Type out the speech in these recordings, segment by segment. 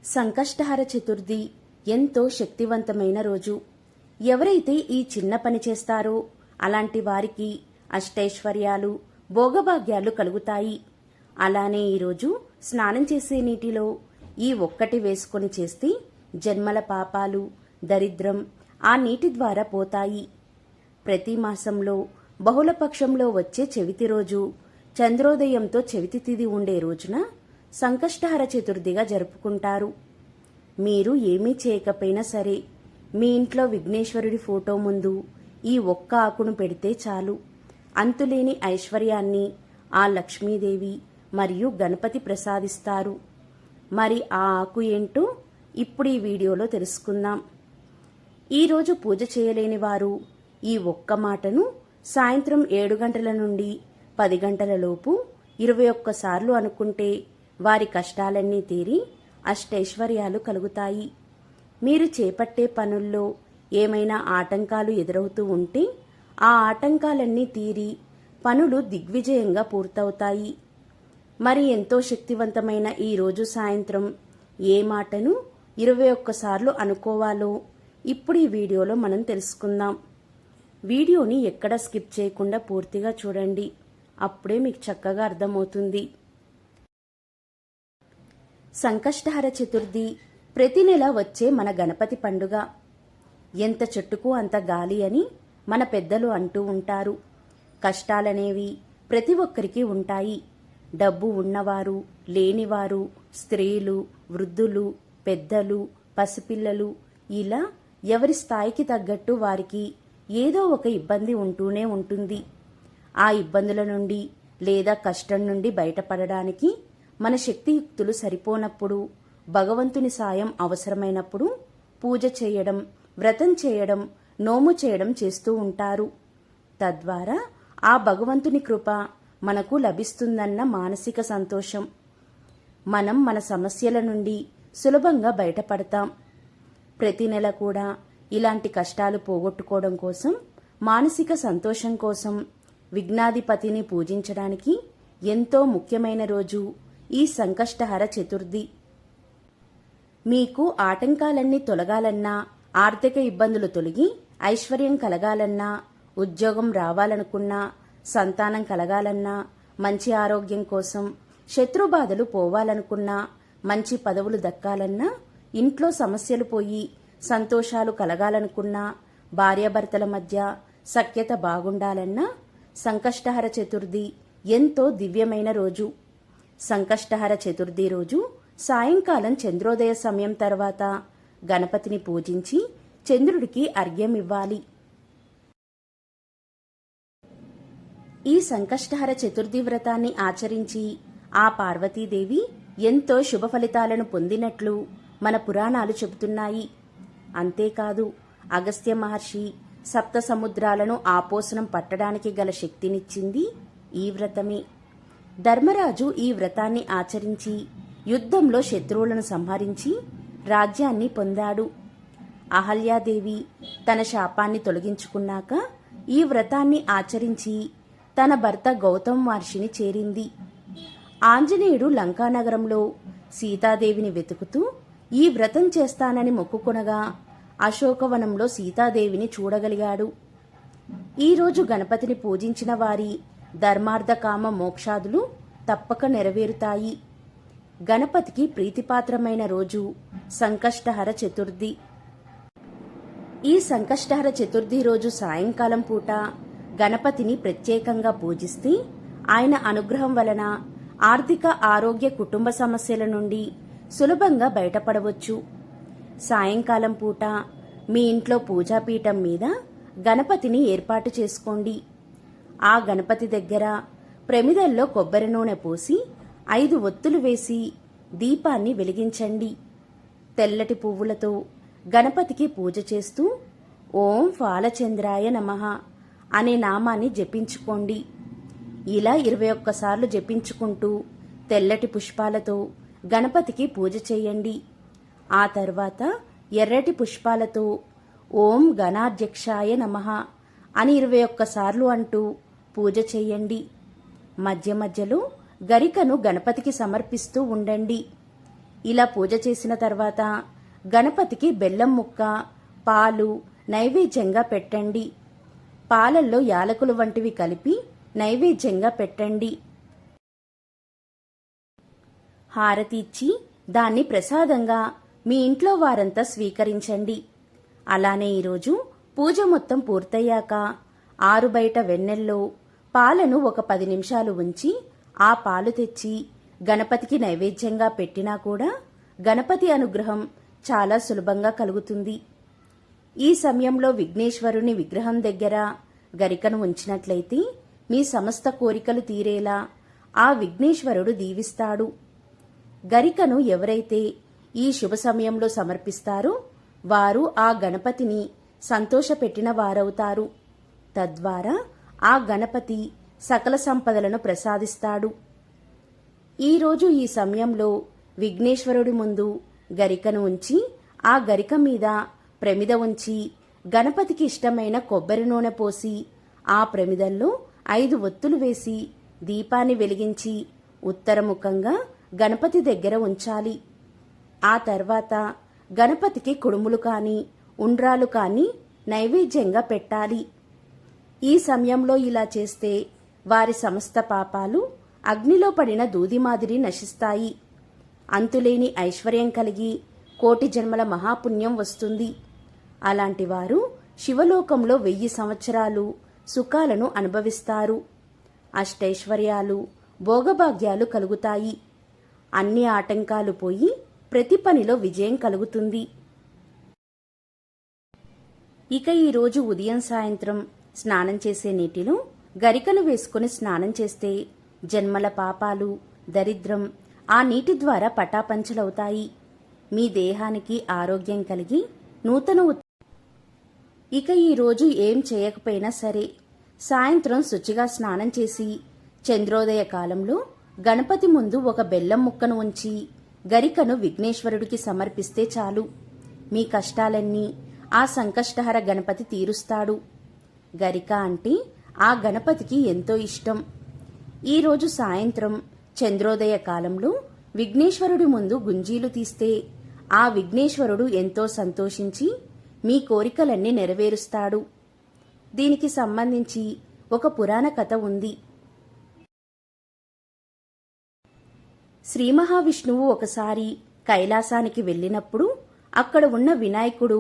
సంకష్టహర చతుర్థి ఎంతో శక్తివంతమైన రోజు. ఎవరైతే ఈ చిన్న పని చేస్తారో అలాంటి వారికి అష్టైశ్వర్యాలు, భోగభాగ్యాలు కలుగుతాయి. అలానే ఈరోజు స్నానం చేసే నీటిలో ఈ ఒక్కటి వేసుకొని చేస్తే జన్మల పాపాలు, దరిద్రం ఆ నీటి ద్వారా పోతాయి. ప్రతి మాసంలో బహుళపక్షంలో వచ్చే చవితి రోజు చంద్రోదయంతో చవితి తిథి ఉండే రోజున సంకష్టహర చతుర్థిగా జరుపుకుంటారు. మీరు ఏమీ చేయకపోయినా సరే మీ ఇంట్లో విఘ్నేశ్వరుడి ఫోటో ముందు ఈ ఒక్క ఆకును పెడితే చాలు, అంతులేని ఐశ్వర్యాన్ని ఆ లక్ష్మీదేవి మరియు గణపతి ప్రసాదిస్తారు. మరి ఆ ఆకు ఏంటో ఇప్పుడు ఈ వీడియోలో తెలుసుకుందాం. ఈరోజు పూజ చేయలేని వారు ఈ ఒక్క మాటను సాయంత్రం 7 గంటల నుండి 10 గంటల లోపు 21 సార్లు అనుకుంటే వారి కష్టాలన్నీ తీరి అష్టైశ్వర్యాలు కలుగుతాయి. మీరు చేపట్టే పనుల్లో ఏమైనా ఆటంకాలు ఎదురవుతూ ఉంటే ఆ ఆటంకాలన్నీ తీరి పనులు దిగ్విజయంగా పూర్తవుతాయి. మరి ఎంతో శక్తివంతమైన ఈ రోజు సాయంత్రం ఏ మాటను 21 సార్లు అనుకోవాలో ఇప్పుడు ఈ వీడియోలో మనం తెలుసుకుందాం. వీడియోని ఎక్కడ స్కిప్ చేయకుండా పూర్తిగా చూడండి, అప్పుడే మీకు చక్కగా అర్థమవుతుంది. సంకష్టహర చతుర్థి ప్రతి నెల వచ్చే మన గణపతి పండుగ. ఎంత చెట్టుకు అంత గాలి అని మన పెద్దలు అంటూ ఉంటారు. కష్టాలనేవి ప్రతి ఒక్కరికి ఉంటాయి. డబ్బు ఉన్నవారు, లేనివారు, స్త్రీలు, వృద్ధులు, పెద్దలు, పసిపిల్లలు ఇలా ఎవరి స్థాయికి తగ్గట్టు వారికి ఏదో ఒక ఇబ్బంది ఉంటూనే ఉంటుంది. ఆ ఇబ్బందుల నుండి లేదా కష్టం నుండి బయటపడడానికి మన శక్తియుక్తులు సరిపోనప్పుడు, భగవంతుని సాయం అవసరమైనప్పుడు పూజ చేయడం, వ్రతం చేయడం, నోము చేయడం చేస్తూ ఉంటారు. తద్వారా ఆ భగవంతుని కృప మనకు లభిస్తుందన్న మానసిక సంతోషం. మనం మన సమస్యల నుండి సులభంగా బయటపడతాం. ప్రతి నెల కూడా ఇలాంటి కష్టాలు పోగొట్టుకోవడం కోసం, మానసిక సంతోషం కోసం విఘ్నాధిపతిని పూజించడానికి ఎంతో ముఖ్యమైన రోజు ఈ సంకష్టహర చతుర్థి. మీకు ఆటంకాలన్నీ తొలగాలన్నా, ఆర్థిక ఇబ్బందులు తొలగి ఐశ్వర్యం కలగాలన్నా, ఉద్యోగం రావాలనుకున్నా, సంతానం కలగాలన్నా, మంచి ఆరోగ్యం కోసం, శత్రుబాధలు పోవాలనుకున్నా, మంచి పదవులు దక్కాలన్నా, ఇంట్లో సమస్యలు పోయి సంతోషాలు కలగాలనుకున్నా, భార్యాభర్తల మధ్య సఖ్యత బాగుండాలన్నా సంకష్టహర చతుర్థి ఎంతో దివ్యమైన రోజు. సంకష్టహర చతుర్థి రోజు సాయంకాలం చంద్రోదయ సమయం తర్వాత గణపతిని పూజించి చంద్రుడికి అర్ఘ్యం ఇవ్వాలి. ఈ సంకష్టహర చతుర్థి వ్రతాన్ని ఆచరించి ఆ పార్వతీదేవి ఎంతో శుభ ఫలితాలను పొందినట్లు మన పురాణాలు చెబుతున్నాయి. అంతేకాదు, అగస్త్య మహర్షి సప్త సముద్రాలను ఆపోసనం పట్టడానికి గల శక్తినిచ్చింది ఈ వ్రతమే. ధర్మరాజు ఈ వ్రతాన్ని ఆచరించి యుద్ధంలో శత్రువులను సంహరించి రాజ్యాన్ని పొందాడు. అహల్యాదేవి తన శాపాన్ని తొలగించుకున్నాక ఈ వ్రతాన్ని ఆచరించి తన భర్త గౌతమ మహర్షిని చేరింది. ఆంజనేయుడు లంకానగరంలో సీతాదేవిని వెతుకుతూ ఈ వ్రతం చేస్తానని మొక్కుకొనగా అశోకవనంలో సీతాదేవిని చూడగలిగాడు. ఈరోజు గణపతిని పూజించిన వారి ధర్మార్థ కామ మోక్షాదులు తప్పక నెరవేరుతాయి. గణపతికి ప్రీతిపాత్రమైన రోజు సంకష్టహర చతుర్థి. ఈ సంకష్టహర చతుర్థి రోజు సాయంకాలం పూట గణపతిని ప్రత్యేకంగా పూజిస్తే ఆయన అనుగ్రహం వలన ఆర్థిక, ఆరోగ్య, కుటుంబ సమస్యల నుండి సులభంగా బయటపడవచ్చు. సాయంకాలం పూట మీ ఇంట్లో పూజాపీఠం మీద గణపతిని ఏర్పాటు చేసుకోండి. ఆ గణపతి దగ్గర ప్రమిదల్లో కొబ్బరి నూనె పోసి 5 ఒత్తులు వేసి దీపాన్ని వెలిగించండి. తెల్లటి పువ్వులతో గణపతికి పూజ చేస్తూ ఓం ఫాలచంద్రాయ నమః అనే నామాన్ని జపించుకోండి. ఇలా 21 సార్లు జపించుకుంటూ తెల్లటి పుష్పాలతో గణపతికి పూజ చేయండి. ఆ తర్వాత ఎర్రటి పుష్పాలతో ఓం గణాధ్యక్షాయ నమః అని 21 సార్లు అంటూ పూజ చేయండి. మధ్య మధ్యలో గరికను గణపతికి సమర్పిస్తూ ఉండండి. ఇలా పూజ చేసిన తర్వాత గణపతికి బెల్లం ముక్క, పాలు నైవేద్యంగా పెట్టండి. పాలల్లో యాలకులు వంటివి కలిపి నైవేద్యంగా పెట్టండి. హారతి ఇచ్చి దాన్ని ప్రసాదంగా మీ ఇంట్లో వారంతా స్వీకరించండి. అలానే ఈరోజు పూజ మొత్తం పూర్తయ్యాక ఆరుబయట వెన్నెల్లో పాలను ఒక 10 నిమిషాలు ఉంచి ఆ పాలు తెచ్చి గణపతికి నైవేద్యంగా పెట్టినా కూడా గణపతి అనుగ్రహం చాలా సులభంగా కలుగుతుంది. ఈ సమయంలో విఘ్నేశ్వరుని విగ్రహం దగ్గర గరికను ఉంచినట్లయితే మీ సమస్త కోరికలు తీరేలా ఆ విఘ్నేశ్వరుడు దీవిస్తాడు. గరికను ఎవరైతే ఈ శుభ సమయంలో సమర్పిస్తారో వారు ఆ గణపతిని సంతోషపెట్టిన వారవుతారు. తద్వారా ఆ గణపతి సకల సంపదలను ప్రసాదిస్తాడు. ఈరోజు ఈ సమయంలో విఘ్నేశ్వరుడి ముందు గరికను ఉంచి ఆ గరిక మీద ప్రమిద ఉంచి గణపతికి ఇష్టమైన కొబ్బరి నూనె పోసి ఆ ప్రమిదల్లో 5 ఒత్తులు వేసి దీపాన్ని వెలిగించి ఉత్తరముఖంగా గణపతి దగ్గర ఉంచాలి. ఆ తర్వాత గణపతికి కుడుములు కాని ఉండ్రాలు కాని నైవేద్యంగా పెట్టాలి. ఈ సమయంలో ఇలా చేస్తే వారి సమస్త పాపాలు అగ్నిలో పడిన దూది మాదిరి నశిస్తాయి. అంతులేని ఐశ్వర్యం కలిగి కోటి జన్మల మహాపుణ్యం వస్తుంది. అలాంటి వారు శివలోకంలో 1000 సంవత్సరాలు సుఖాలను అనుభవిస్తారు. అష్టైశ్వర్యాలు భోగభాగ్యాలు కలుగుతాయి. అన్ని ఆటంకాలు పోయి ప్రతి పనిలో విజయం కలుగుతుంది. ఇక ఈరోజు ఉదయం సాయంత్రం స్నానం చేసే నీటిలో గరికను వేసుకుని స్నానం చేస్తే జన్మల పాపాలు దరిద్రం ఆ నీటి ద్వారా పటాపంచలవుతాయి. మీ దేహానికి ఆరోగ్యం కలిగి నూతన ఇక ఈరోజు ఏం చేయకపోయినా సరే సాయంత్రం శుచిగా స్నానం చేసి చంద్రోదయ కాలంలో గణపతి ముందు ఒక బెల్లం ముక్కను ఉంచి గరికను విఘ్నేశ్వరుడికి సమర్పిస్తే చాలు. మీ కష్టాలన్నీ ఆ సంకష్టహర గణపతి తీరుస్తాడు. గరిక అంటే ఆ గణపతికి ఎంతో ఇష్టం. ఈరోజు సాయంత్రం చంద్రోదయ కాలంలో విఘ్నేశ్వరుడి ముందు గుంజీలు తీస్తే ఆ విఘ్నేశ్వరుడు ఎంతో సంతోషించి మీ కోరికలన్నీ నెరవేరుస్తాడు. దీనికి సంబంధించి ఒక పురాణ కథ ఉంది. శ్రీ మహావిష్ణువు ఒకసారి కైలాసానికి వెళ్ళినప్పుడు అక్కడ ఉన్న వినాయకుడు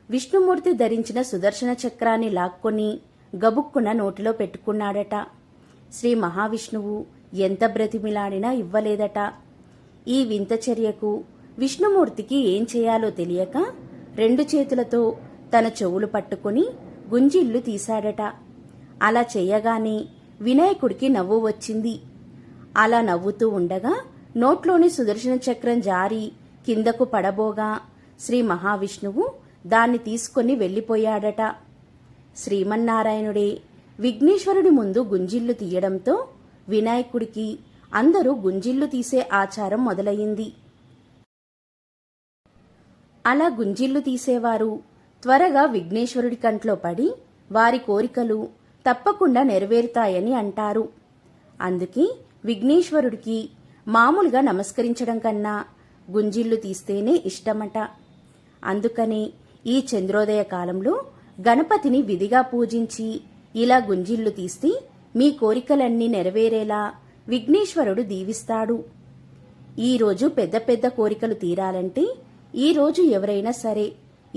విష్ణుమూర్తి ధరించిన సుదర్శన చక్రాన్ని లాక్కొని గబుక్కున నోటిలో పెట్టుకున్నాడట. శ్రీ మహావిష్ణువు ఎంత బ్రతిమిలాడినా ఇవ్వలేదట. ఈ వింత చర్యకు విష్ణుమూర్తికి ఏం చేయాలో తెలియక 2 చేతులతో తన చెవులు పట్టుకుని గుంజిళ్ళు తీశాడట. అలా చెయ్యగానే వినాయకుడికి నవ్వు వచ్చింది. అలా నవ్వుతూ ఉండగా నోట్లోని సుదర్శన చక్రం జారి కిందకు పడబోగా శ్రీ మహావిష్ణువు దాన్ని తీసుకుని వెళ్లిపోయాడట. శ్రీమన్నారాయణుడే విఘ్నేశ్వరుడి ముందు గుంజిళ్ళు తీయడంతో వినాయకుడికి అందరూ గుంజిళ్ళు తీసే ఆచారం మొదలయ్యింది. అలా గుంజిళ్ళు తీసేవారు త్వరగా విఘ్నేశ్వరుడి కంట్లో పడి వారి కోరికలు తప్పకుండా నెరవేరుతాయని అంటారు. అందుకే విఘ్నేశ్వరుడికి మామూలుగా నమస్కరించడం కన్నా గుంజిళ్ళు తీస్తేనే ఇష్టమట. అందుకని ఈ చంద్రోదయ కాలంలో గణపతిని విధిగా పూజించి ఇలా గుంజిళ్ళు తీస్తే మీ కోరికలన్నీ నెరవేరేలా విఘ్నేశ్వరుడు దీవిస్తాడు. ఈరోజు పెద్ద పెద్ద కోరికలు తీరాలంటే ఈరోజు ఎవరైనా సరే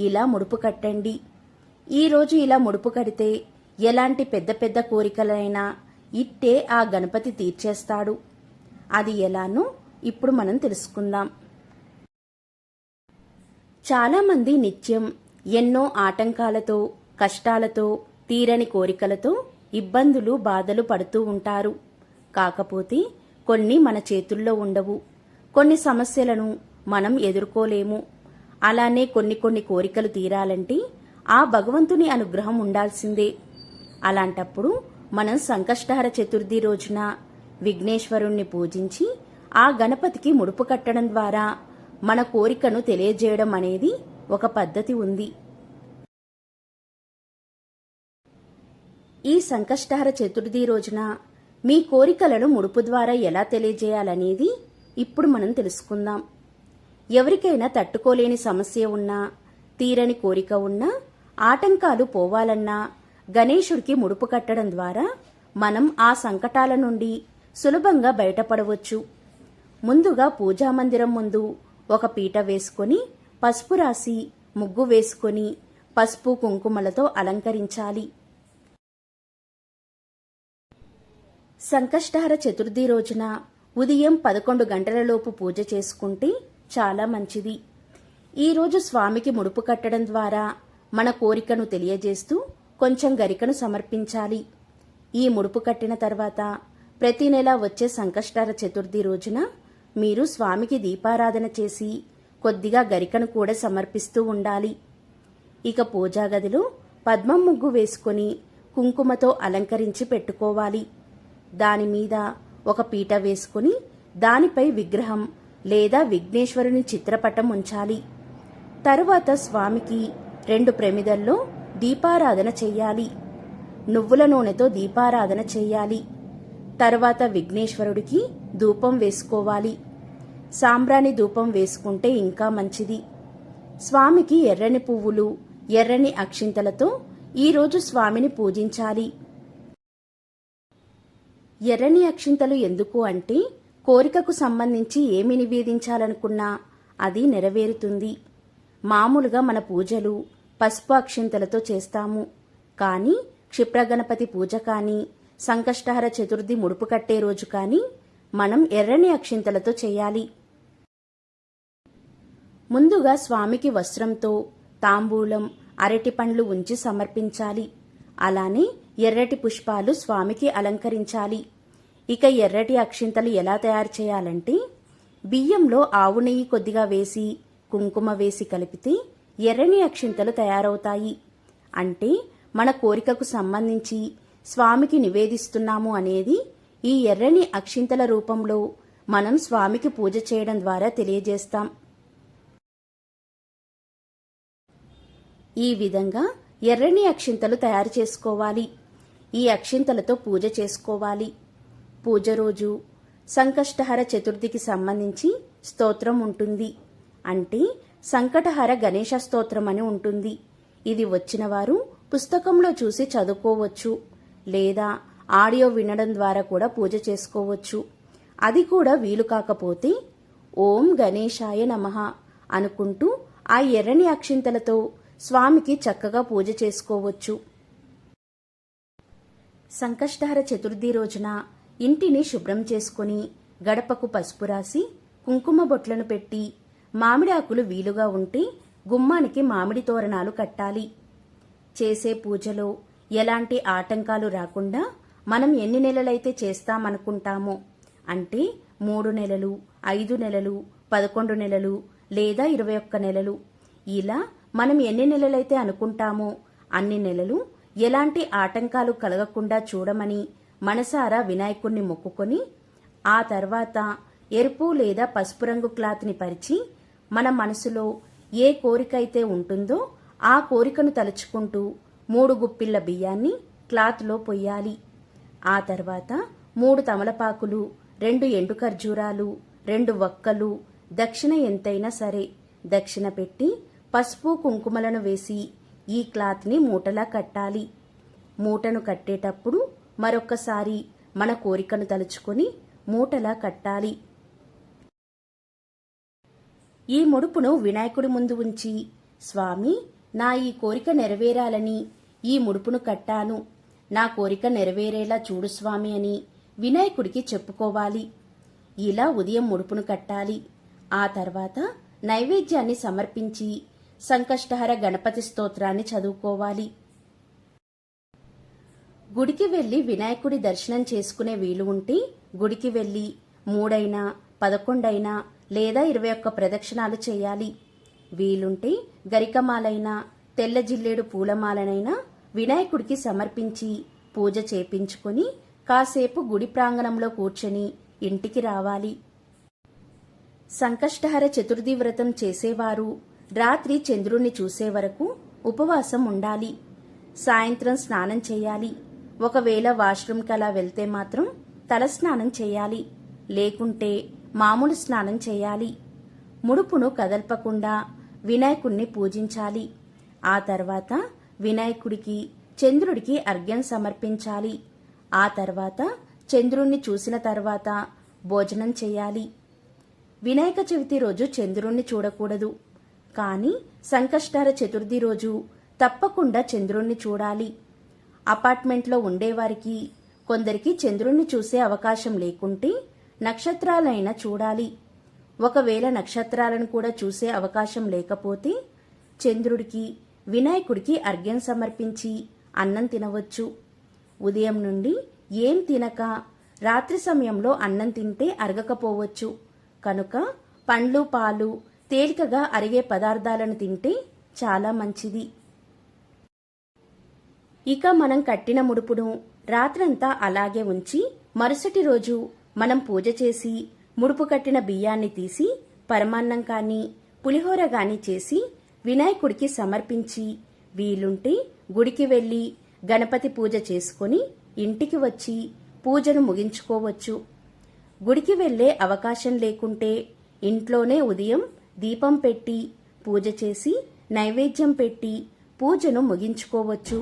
ఇలా ముడుపు కట్టండి. ఈరోజు ఇలా ముడుపు కడితే ఎలాంటి పెద్ద పెద్ద కోరికలైనా ఇట్టే ఆ గణపతి తీర్చేస్తాడు. అది ఎలానో ఇప్పుడు మనం తెలుసుకుందాం. చాలామంది నిత్యం ఎన్నో ఆటంకాలతో కష్టాలతో తీరని కోరికలతో ఇబ్బందులు బాధలు పడుతూ ఉంటారు. కాకపోతే కొన్ని మన చేతుల్లో ఉండవు. కొన్ని సమస్యలను మనం ఎదుర్కోలేము. అలానే కొన్ని కోరికలు తీరాలంటే ఆ భగవంతుని అనుగ్రహం ఉండాల్సిందే. అలాంటప్పుడు మనం సంకష్టహర చతుర్థి రోజున విఘ్నేశ్వరుణ్ణి పూజించి ఆ గణపతికి ముడుపు కట్టడం ద్వారా మన కోరికను తెలియజేయడం అనేది ఒక పద్ధతి ఉంది. ఈ సంకష్టహర చతుర్థి రోజున మీ కోరికలను ముడుపు ద్వారా ఎలా తెలియజేయాలనేది ఇప్పుడు మనం తెలుసుకుందాం. ఎవరికైనా తట్టుకోలేని సమస్య ఉన్నా, తీరని కోరిక ఉన్నా, ఆటంకాలు పోవాలన్నా గణేశుడికి ముడుపు కట్టడం ద్వారా మనం ఆ సంకటాల నుండి సులభంగా బయటపడవచ్చు. ముందుగా పూజామందిరం ముందు ఒక పీట వేసుకొని పసుపు రాసి ముగ్గు వేసుకొని పసుపు కుంకుమలతో అలంకరించాలి. సంకష్టహర చతుర్థి రోజున ఉదయం 11 గంటలలోపు పూజ చేసుకుంటే చాలా మంచిది. ఈరోజు స్వామికి ముడుపు కట్టడం ద్వారా మన కోరికను తెలియజేస్తూ కొంచెం గరికను సమర్పించాలి. ఈ ముడుపు కట్టిన తర్వాత ప్రతి నెల వచ్చే సంకష్టహర చతుర్థి రోజున మీరు స్వామికి దీపారాధన చేసి కొద్దిగా గరికను కూడా సమర్పిస్తూ ఉండాలి. ఇక పూజా గదిలో పద్మం ముగ్గు వేసుకొని కుంకుమతో అలంకరించి పెట్టుకోవాలి. దానిమీద ఒక పీట వేసుకుని దానిపై విగ్రహం లేదా విఘ్నేశ్వరుని చిత్రపటం ఉంచాలి. తరువాత స్వామికి 2 ప్రమిదల్లో దీపారాధన చెయ్యాలి. నువ్వుల నూనెతో దీపారాధన చెయ్యాలి. తర్వాత విఘ్నేశ్వరుడికి ధూపం వేసుకోవాలి. సాంబ్రాణి ధూపం వేసుకుంటే ఇంకా మంచిది. స్వామికి ఎర్రని పువ్వులు, ఎర్రని అక్షింతలతో ఈరోజు స్వామిని పూజించాలి. ఎర్రని అక్షింతలు ఎందుకు అంటే కోరికకు సంబంధించి ఏమి నివేదించాలనుకున్నా అది నెరవేరుతుంది. మామూలుగా మన పూజలు పసుపు అక్షింతలతో చేస్తాము. కానీ క్షిప్రగణపతి పూజ కానీ సంకష్టహర చతుర్థి ముడుపు కట్టే రోజు కానీ మనం ఎర్రని అక్షింతలతో చేయాలి. ముందుగా స్వామికి వస్త్రంతో తాంబూలం, అరటి పండ్లు ఉంచి సమర్పించాలి. అలానే ఎర్రటి పుష్పాలు స్వామికి అలంకరించాలి. ఇక ఎర్రటి అక్షింతలు ఎలా తయారు చేయాలంటే బియ్యంలో ఆవు నెయ్యి కొద్దిగా వేసి కుంకుమ వేసి కలిపితే ఎర్రని అక్షింతలు తయారవుతాయి. అంటే మన కోరికకు సంబంధించి స్వామికి నివేదిస్తున్నాము అనేది ఈ ఎర్రని అక్షింతల రూపంలో మనం స్వామికి పూజ చేయడం ద్వారా తెలియజేస్తాం. ఈ విధంగా ఎర్రని అక్షింతలు తయారు చేసుకోవాలి. ఈ అక్షింతలతో పూజ చేసుకోవాలి. పూజ రోజు సంకష్టహర చతుర్థికి సంబంధించి స్తోత్రం ఉంటుంది. అంటే సంకటహర గణేశ స్తోత్రం అని ఉంటుంది. ఇది వచ్చిన వారు పుస్తకంలో చూసి చదువుకోవచ్చు, లేదా ఆడియో వినడం ద్వారా కూడా పూజ చేసుకోవచ్చు. అది కూడా వీలు కాకపోతే ఓం గణేశాయ నమః అనుకుంటూ ఆ ఎర్రని అక్షింతలతో స్వామికి చక్కగా పూజ చేసుకోవచ్చు. సంకష్టహర చతుర్థి రోజున ఇంటిని శుభ్రం చేసుకుని గడపకు పసుపు రాసి కుంకుమ బొట్లను పెట్టి మామిడి ఆకులు వీలుగా ఉంటే గుమ్మానికి మామిడి తోరణాలు కట్టాలి. చేసే పూజలో ఎలాంటి ఆటంకాలు రాకుండా మనం ఎన్ని నెలలైతే చేస్తామనుకుంటామో, అంటే 3 నెలలు, 5 నెలలు, 11 నెలలు లేదా 21 నెలలు, ఇలా మనం ఎన్ని నెలలైతే అనుకుంటామో అన్ని నెలలు ఎలాంటి ఆటంకాలు కలగకుండా చూడమని మనసారా వినాయకుణ్ణి మొక్కుకొని ఆ తర్వాత ఎరుపు లేదా పసుపు రంగు క్లాత్ని పరిచి మన మనసులో ఏ కోరిక అయితే ఉంటుందో ఆ కోరికను తలుచుకుంటూ 3 గుప్పిళ్ల బియ్యాన్ని క్లాత్లో పొయ్యాలి. ఆ తర్వాత 3 తమలపాకులు, 2 ఎండు ఖర్జూరాలు, 2 వక్కలు, దక్షిణ ఎంతైనా సరే దక్షిణ పెట్టి పసుపు కుంకుమలను వేసి ఈ క్లాత్ని మూటలా కట్టాలి. మూటను కట్టేటప్పుడు మరొక్కసారి మన కోరికను తలుచుకొని మూటలా కట్టాలి. ఈ ముడుపును వినాయకుడి ముందు ఉంచి, స్వామి, నా ఈ కోరిక నెరవేరాలని ఈ ముడుపును కట్టాను, నా కోరిక నెరవేరేలా చూడు స్వామి అని వినాయకుడికి చెప్పుకోవాలి. ఇలా ఉదయం ముడుపును కట్టాలి. ఆ తర్వాత నైవేద్యాన్ని సమర్పించి సంకష్టహర గణపతి స్తోత్రాన్ని చదువుకోవాలి. గుడికి వెళ్లి వినాయకుడి దర్శనం చేసుకునే వీలు ఉంటే గుడికి వెళ్లి 3 అయినా 11 అయినా లేదా 21 ప్రదక్షిణాలు చేయాలి. వీలుంటే గరికమాలైనా తెల్ల జిల్లేడు పూలమాలనైనా వినాయకుడికి సమర్పించి పూజ చేపించుకొని కాసేపు గుడి ప్రాంగణంలో కూర్చొని ఇంటికి రావాలి. సంకష్టహర చతుర్థి వ్రతం చేసేవారు రాత్రి చంద్రుణ్ణి చూసే వరకు ఉపవాసం ఉండాలి. సాయంత్రం స్నానం చేయాలి. ఒకవేళ వాష్రూమ్కి అలా వెళ్తే మాత్రం తలస్నానం చేయాలి, లేకుంటే మామూలు స్నానం చేయాలి. ముడుపును కదల్పకుండా వినాయకుణ్ణి పూజించాలి. ఆ తర్వాత వినాయకుడికి చంద్రుడికి అర్ఘ్యం సమర్పించాలి. ఆ తర్వాత చంద్రుణ్ణి చూసిన తర్వాత భోజనం చేయాలి. వినాయక చవితి రోజు చంద్రుణ్ణి చూడకూడదు, కానీ సంకష్టార చతుర్థి రోజు తప్పకుండా చంద్రుణ్ణి చూడాలి. అపార్ట్మెంట్లో ఉండేవారికి కొందరికి చంద్రుణ్ణి చూసే అవకాశం లేకుంటే నక్షత్రాలైనా చూడాలి. ఒకవేళ నక్షత్రాలను కూడా చూసే అవకాశం లేకపోతే చంద్రుడికి వినాయకుడికి అర్ఘ్యం సమర్పించి అన్నం తినవచ్చు. ఉదయం నుండి ఏం తినక రాత్రి సమయంలో అన్నం తింటే అరగకపోవచ్చు. కనుక పండ్లు పాలు తేలికగా అరిగే పదార్థాలను తింటే చాలా మంచిది. ఇక మనం కట్టిన ముడుపును రాత్రంతా అలాగే ఉంచి మరుసటి రోజు మనం పూజ చేసి ముడుపు కట్టిన బియ్యాన్ని తీసి పరమాన్నం కానీ పులిహోర గాని చేసి వినాయకుడికి సమర్పించి వీలుంటే గుడికి వెళ్లి గణపతి పూజ చేసుకుని ఇంటికి వచ్చి పూజను ముగించుకోవచ్చు. గుడికి వెళ్లే అవకాశం లేకుంటే ఇంట్లోనే ఉదయం దీపం పెట్టి పూజ చేసి నైవేద్యం పెట్టి పూజను ముగించుకోవచ్చు.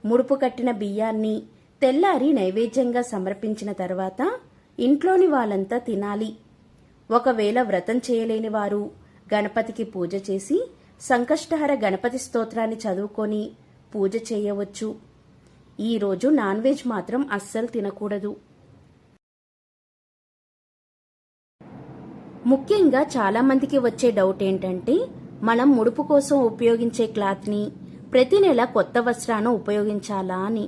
ముడుపు కట్టిన బియ్యాన్ని తెల్లారి నైవేద్యంగా సమర్పించిన తర్వాత ఇంట్లోని వాళ్ళంతా తినాలి. ఒకవేళ వ్రతం చేయలేని వారు గణపతికి పూజ చేసి సంకష్టహర గణపతి స్తోత్రాన్ని చదువుకొని పూజ చేయవచ్చు. ఈరోజు నాన్ వెజ్ మాత్రం అస్సలు తినకూడదు. ముఖ్యంగా చాలా మందికి వచ్చే డౌట్ ఏంటంటే, మనం ముడుపు కోసం ఉపయోగించే క్లాత్ని ప్రతి నెల కొత్త వస్త్రాన్ని ఉపయోగించాలా అని.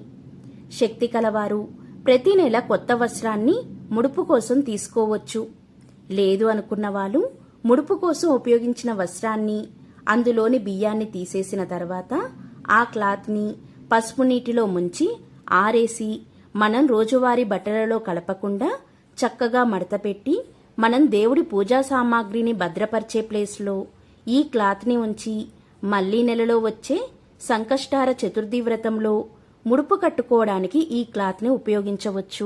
శక్తి కలవారు ప్రతి నెల కొత్త వస్త్రాన్ని ముడుపు కోసం తీసుకోవచ్చు. లేదు అనుకున్న వాళ్ళు ముడుపు కోసం ఉపయోగించిన వస్త్రాన్ని అందులోని బియ్యాన్ని తీసేసిన తర్వాత ఆ క్లాత్ని పసుపు నీటిలో ముంచి ఆరేసి మనం రోజువారీ బట్టలలో కలపకుండా చక్కగా మడతపెట్టి మనం దేవుడి పూజా సామాగ్రిని భద్రపరిచే ప్లేస్లో ఈ క్లాత్ని ఉంచి మళ్లీ నెలలో వచ్చే సంకష్టార చతుర్థి వ్రతంలో ముడుపు కట్టుకోవడానికి ఈ క్లాత్ని ఉపయోగించవచ్చు.